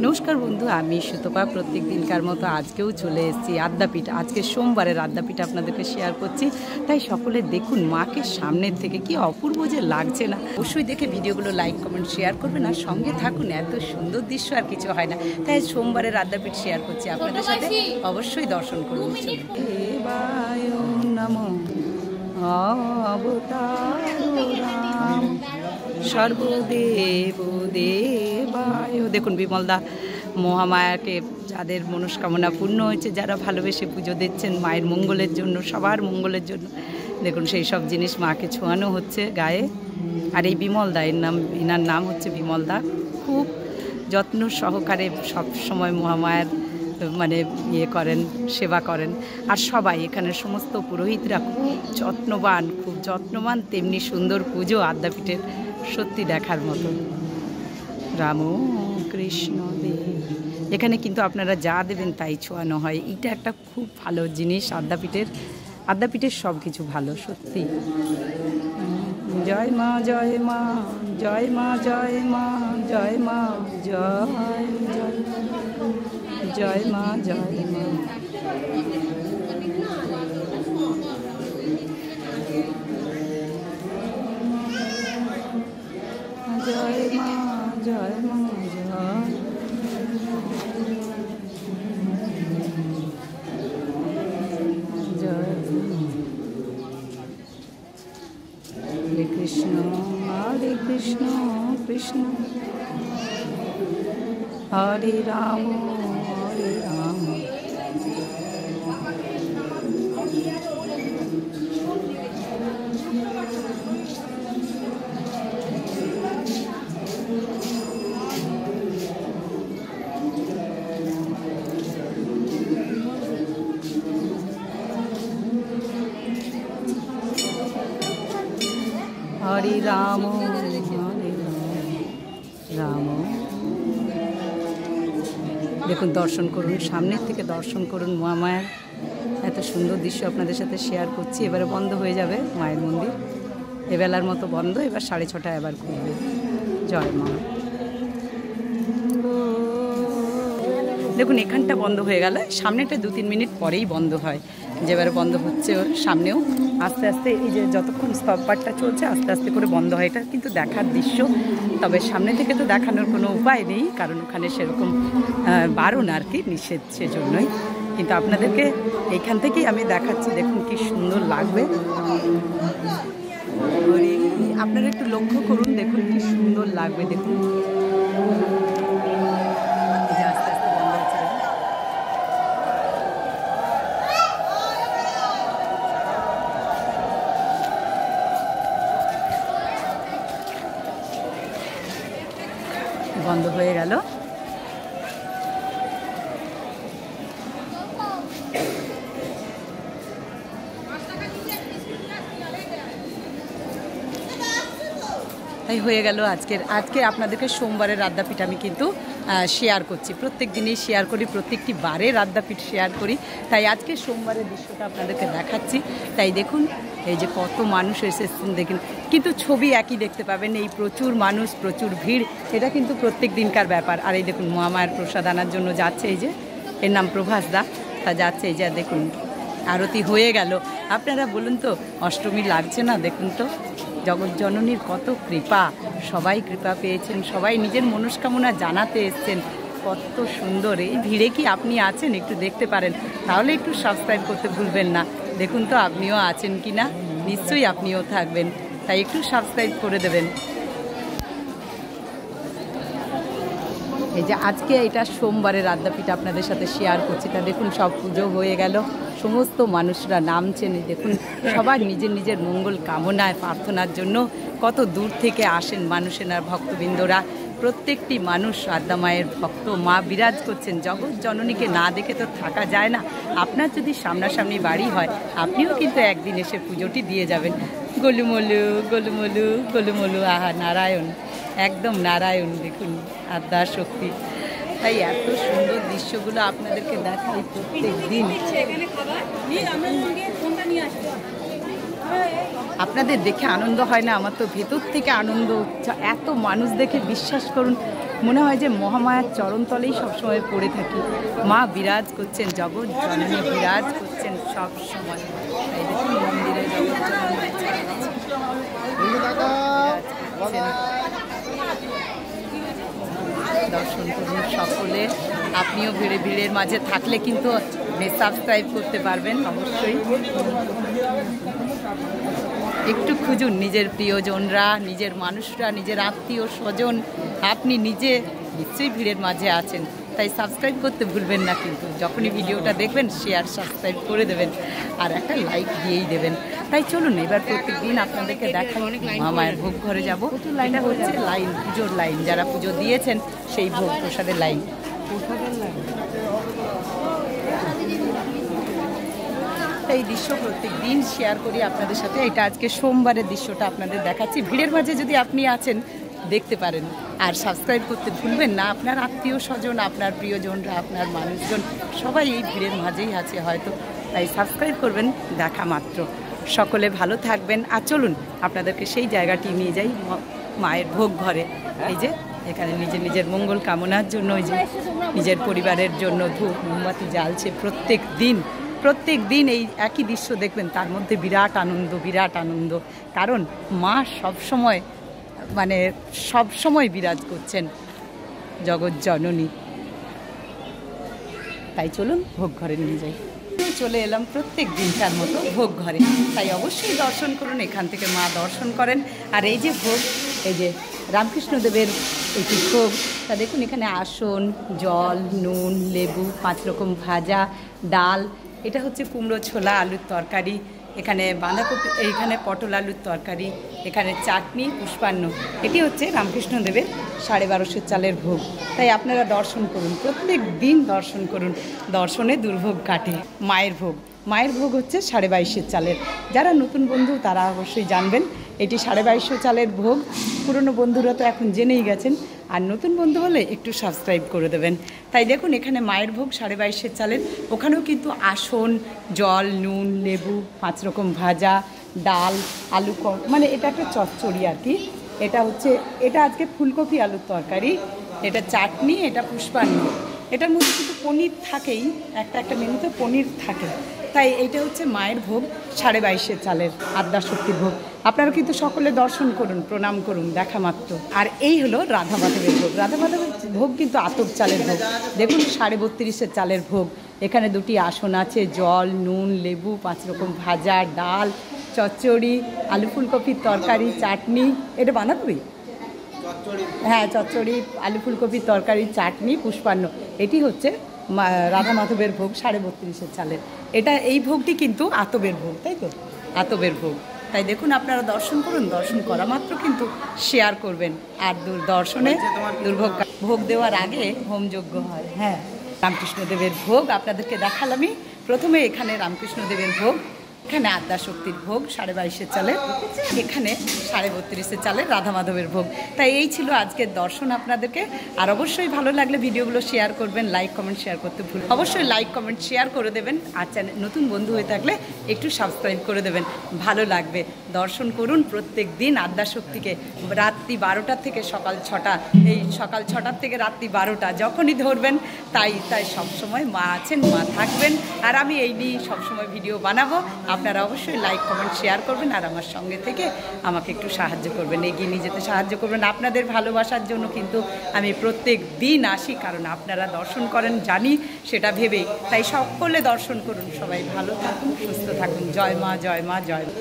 নমস্কার বন্ধু, আমি সুতপা। প্রত্যেক দিনকার মতো আজকেও চলে এসেছি আদ্যাপীঠ। আজকে সোমবারের আদ্যাপীঠ আপনাদেরকে শেয়ার করছি। তাই সকলে দেখুন মাকে সামনের থেকে কি অপূর্ব যে লাগছে না। অবশ্যই দেখে ভিডিওগুলো লাইক কমেন্ট শেয়ার করবেন আর সঙ্গে থাকুন। এত সুন্দর দৃশ্য আর কিছু হয় না। তাই সোমবারের আদ্যাপীঠ শেয়ার করছি আপনাদের সাথে, অবশ্যই দর্শন করুন। সর্বদেব দেবায়। দেখুন বিমলদা মহামায়াকে যাদের মনস্কামনা পূর্ণ হয়েছে, যারা ভালোবেসে পুজো দিচ্ছেন মায়ের মঙ্গলের জন্য, সবার মঙ্গলের জন্য, দেখুন সেই সব জিনিস মাকে ছোঁয়ানো হচ্ছে গায়ে। আর এই বিমলদা, এনার নাম হচ্ছে বিমলদা, খুব যত্ন সহকারে সব সময় মহামায়ার ইয়ে করেন, সেবা করেন। আর সবাই এখানে সমস্ত পুরোহিতরা খুব যত্নবান, তেমনি সুন্দর পুজো আদ্যাপীঠের, সত্যি দেখার মতো। রাম কৃষ্ণ দেব। এখানে কিন্তু আপনারা যা দেবেন তাই ছোঁয়ানো হয়। এটা একটা খুব ভালো জিনিস আদ্যাপীঠের সব কিছু ভালো, সত্যি। জয় মা জয় মা জয় মা জয় মা জয় মা জয় জয় জয় মা জয় মা। জয় মা জয় মা জয় হরে কৃষ্ণ কৃষ্ণ হরে রাম হরে রাম। হরে রাম রাম। দেখুন দর্শন করুন, সামনের থেকে দর্শন করুন মহামায়ার। এত সুন্দর দৃশ্য আপনাদের সাথে শেয়ার করছি। এবারে বন্ধ হয়ে যাবে মায়ের মন্দির, এবেলার মতো বন্ধ। এবার 6:30 আবার খুলবে। জয় মা। দেখুন এখানটা বন্ধ হয়ে গেল, সামনেটা 2-3 মিনিট পরেই বন্ধ হয়। যেবারে বন্ধ হচ্ছে ওর সামনেও আস্তে আস্তে, এই যে যতক্ষণ স্তবপাঠটা চলছে আস্তে আস্তে করে বন্ধ হয়। এটা কিন্তু দেখার দৃশ্য, তবে সামনে থেকে তো দেখানোর কোনো উপায় নেই, কারণ ওখানে সেরকম বারণ আর কি, নিষেধ, সেজন্যই। কিন্তু আপনাদেরকে এইখান থেকেই আমি দেখাচ্ছি। দেখুন কি সুন্দর লাগবে, আপনারা একটু লক্ষ্য করুন, দেখুন কি সুন্দর লাগবে। দেখুন বন্ধ হয়ে গেল। তাই হয়ে গেল আজকে আপনাদেরকে সোমবারের আদ্যাপীঠ আমি কিন্তু শেয়ার করছি। প্রত্যেক দিনই শেয়ার করি, প্রত্যেকটি বারের আদ্যাপীঠ শেয়ার করি। তাই আজকে সোমবারের দৃশ্যটা আপনাদেরকে দেখাচ্ছি। তাই দেখুন এই যে কত মানুষ এসেছেন, দেখুন কিন্তু ছবি একই দেখতে পাবেন। এই প্রচুর মানুষ, প্রচুর ভিড়, এটা কিন্তু প্রত্যেক দিনকার ব্যাপার। আর এই দেখুন মহামায়ার প্রসাদ আনার জন্য যাচ্ছে, এই যে এর নাম প্রভাস দা, তা যাচ্ছে। এই যে দেখুন আরতি হয়ে গেল। আপনারা বলুন তো অষ্টমী লাগছে না? দেখুন তো জগৎজননীর কত কৃপা, সবাই কৃপা পেয়েছেন, সবাই নিজের মনস্কামনা জানাতে এসছেন। কত সুন্দর। এই ভিড়ে কি আপনি আছেন? একটু দেখতে পারেন, তাহলে একটু সাবস্ক্রাইব করতে ভুলবেন না। দেখুন তো আপনিও আছেন কি না, নিশ্চয়ই আপনিও থাকবেন, তাই একটু সাবস্ক্রাইব করে দেবেন। এই যে আজকে এটা সোমবারের আদ্যাপীঠ আপনাদের সাথে শেয়ার করছি। তা দেখুন সব পুজো হয়ে গেল, সমস্ত মানুষরা নামছেন। দেখুন সবার নিজের নিজের মঙ্গল কামনায় প্রার্থনার জন্য কত দূর থেকে আসেন মানুষেরা, ভক্তবৃন্দরা। প্রত্যেকটি মানুষ আদ্যা মায়ের ভক্ত, মা বিরাজ করছেন। জগৎ জননীকে না দেখে তো থাকা যায় না। আপনার যদি সামনাসামনি বাড়ি হয়, আপনিও কিন্তু একদিন এসে পুজোটি দিয়ে যাবেন। গোলুমলু গোলুমলু গোলুমলু, আহা নারায়ণ, একদম নারায়ণ। দেখুন আদ্যা শক্তি। তাই এত সুন্দর দৃশ্যগুলো আপনাদেরকে দেখাই প্রত্যেক দিন। আপনাদের দেখে আনন্দ হয় না? আমার তো ভেতর থেকে আনন্দ। এত মানুষ দেখে বিশ্বাস করুন মনে হয় যে মহামায়ার চরণতলেই সবসময় পড়ে থাকি। মা বিরাজ করছেন, জগৎ জননী বিরাজ করছেন সব সময়। এই দেখুন মন্দিরে জগৎ জননী দর্শন করুন সকলে। আপনিও ভিড়ের মাঝে থাকলে কিন্তু সাবস্ক্রাইব করতে পারবেন অবশ্যই। একটু খুঁজুন নিজের প্রিয়জনরা, নিজের মানুষরা, নিজের আত্মীয় স্বজন। আপনি নিজে নিশ্চয়ই ভিড়ের মাঝে আছেন, তাই সাবস্ক্রাইব করতে ভুলবেন না। কিন্তু যখনই ভিডিওটা দেখবেন শেয়ার সাবস্ক্রাইব করে দেবেন আর একটা লাইক দিয়েই দেবেন। তাই চলুন এবার প্রত্যেক দিন আপনাদেরকে দেখাই মায়ের ভোগ ঘরে যাবো। লাইনটা হচ্ছে লাইন, পুজোর লাইন, যারা পুজো দিয়েছেন সেই ভোগ প্রসাদের লাইন। এই দৃশ্য প্রত্যেক দিন শেয়ার করি আপনাদের সাথে। এটা আজকে সোমবারের দৃশ্যটা আপনাদের দেখাচ্ছি। ভিড়ের মাঝে যদি আপনি আছেন দেখতে পারেন, আর সাবস্ক্রাইব করতে ভুলবেন না। আপনার আত্মীয় স্বজন, আপনার প্রিয়জনরা, আপনার মানুষজন সবাই এই ভিড়ের মাঝেই আছে হয়তো, তাই সাবস্ক্রাইব করবেন দেখা মাত্র। সকলে ভালো থাকবেন। আর চলুন আপনাদেরকে সেই জায়গাটি নিয়ে যাই, মায়ের ভোগ ঘরে। এই যে এখানে নিজের মঙ্গল কামনার জন্য, ওই যে নিজের পরিবারের জন্য ধূপ মোমবাতি জ্বালছে প্রত্যেক দিন এই একই দৃশ্য দেখবেন। তার মধ্যে বিরাট আনন্দ, কারণ মা সবসময় বিরাজ করছেন, জগৎ জননী। তাই চলুন ভোগ ঘরে নিয়ে যাই। চলে এলাম প্রত্যেক দিনকার মতো ভোগ ঘরে, তাই অবশ্যই দর্শন করুন। এখান থেকে মা দর্শন করেন। আর এই যে ভোগ, এই যে রামকৃষ্ণদেবের একটি ভোগ, তা দেখুন এখানে আসন, জল, নুন, লেবু, 5 রকম ভাজা, ডাল, এটা হচ্ছে কুমড়ো ছোলা আলুর তরকারি, এখানে বাঁধাকপি, এইখানে পটল আলুর তরকারি, এখানে চাটনি, পুষ্পান্ন। এটি হচ্ছে রামকৃষ্ণদেবের 1250 চালের ভোগ। তাই আপনারা দর্শন করুন, প্রত্যেক দিন দর্শন করুন, দর্শনে দুর্ভোগ কাটে। মায়ের ভোগ হচ্ছে 2250 চালের। যারা নতুন বন্ধু তারা অবশ্যই জানবেন এটি 2250 চালের ভোগ। পুরনো বন্ধুরা তো এখন জেনেই গেছেন, আর নতুন বন্ধু হলে একটু সাবস্ক্রাইব করে দেবেন। তাই দেখুন এখানে মায়ের ভোগ 2250 চালের, ওখানেও কিন্তু আসন, জল, নুন, লেবু, 5 রকম ভাজা, ডাল, আলু, মানে এটা একটা চচ্চড়ি আর কি। এটা আজকে ফুলকপি আলুর তরকারি, এটা চাটনি, এটা পুষ্পান্ন। এটার মধ্যে কিন্তু পনির থাকেই, একটা মেনুতে পনির থাকে। তাই এইটা হচ্ছে মায়ের ভোগ 2250 চালের আদ্যাশক্তির ভোগ। আপনারা কিন্তু সকলে দর্শন করুন, প্রণাম করুন দেখা মাত্র। আর এই হলো রাধা মাধবের ভোগ। রাধা মাধবের ভোগ কিন্তু আতপ চালের ভোগ। দেখুন 3250 চালের ভোগ। এখানে 2টি আসন আছে, জল, নুন, লেবু, 5 রকম ভাজা, ডাল, চচ্চড়ি, আলু ফুলকপির তরকারি, চাটনি, এটা বাঁধাকপি, হ্যাঁ চচ্চড়ি, আলু ফুলকপির তরকারি, চাটনি, পুষ্পান্ন। এটি হচ্ছে রাধা মাধবের ভোগ 3250 চালের। এই ভোগটি কিন্তু আতবের ভোগ, তাই তো, আতবের ভোগ। তাই দেখুন আপনারা দর্শন করুন, দর্শন করা মাত্র কিন্তু শেয়ার করবেন। আর দর্শনে ভোগ দেওয়ার আগে হোমযজ্ঞ হয়। হ্যাঁ, রামকৃষ্ণদেবের ভোগ আপনাদেরকে দেখালামই। প্রথমে এখানে রামকৃষ্ণদেবের ভোগ, এখানে আদ্যাশক্তির ভোগ 2250 চালের, এখানে 3250 চালের রাধা মাধবের ভোগ। তাই এই ছিল আজকের দর্শন আপনাদেরকে। আর অবশ্যই ভালো লাগলে ভিডিওগুলো শেয়ার করবেন, লাইক কমেন্ট শেয়ার করতে ভুল, অবশ্যই লাইক কমেন্ট শেয়ার করে দেবেন। আর চ্যানেল নতুন বন্ধু হয়ে থাকলে একটু সাবস্ক্রাইব করে দেবেন, ভালো লাগবে। দর্শন করুন প্রত্যেক দিন আদ্যাশক্তিকে, রাত্রি 12টা থেকে সকাল 6টা, এই সকাল 6টার থেকে রাত্রি 12টা যখনই ধরবেন। তাই সবসময় মা আছেন, মা থাকবেন, আর আমি এই নিয়ে সবসময় ভিডিও বানাবো। আপনারা অবশ্যই লাইক কমেন্ট শেয়ার করবেন, আর আমার সঙ্গে থেকে আমাকে একটু সাহায্য করবেন, এগিয়ে নিয়ে যেতে সাহায্য করবেন। আপনাদের ভালোবাসার জন্য কিন্তু আমি প্রত্যেক দিন আসি, কারণ আপনারা দর্শন করেন জানি, সেটা ভেবেই। তাই সকলে দর্শন করুন, সবাই ভালো থাকুন, সুস্থ থাকুন। জয় মা, জয় মা, জয় মা।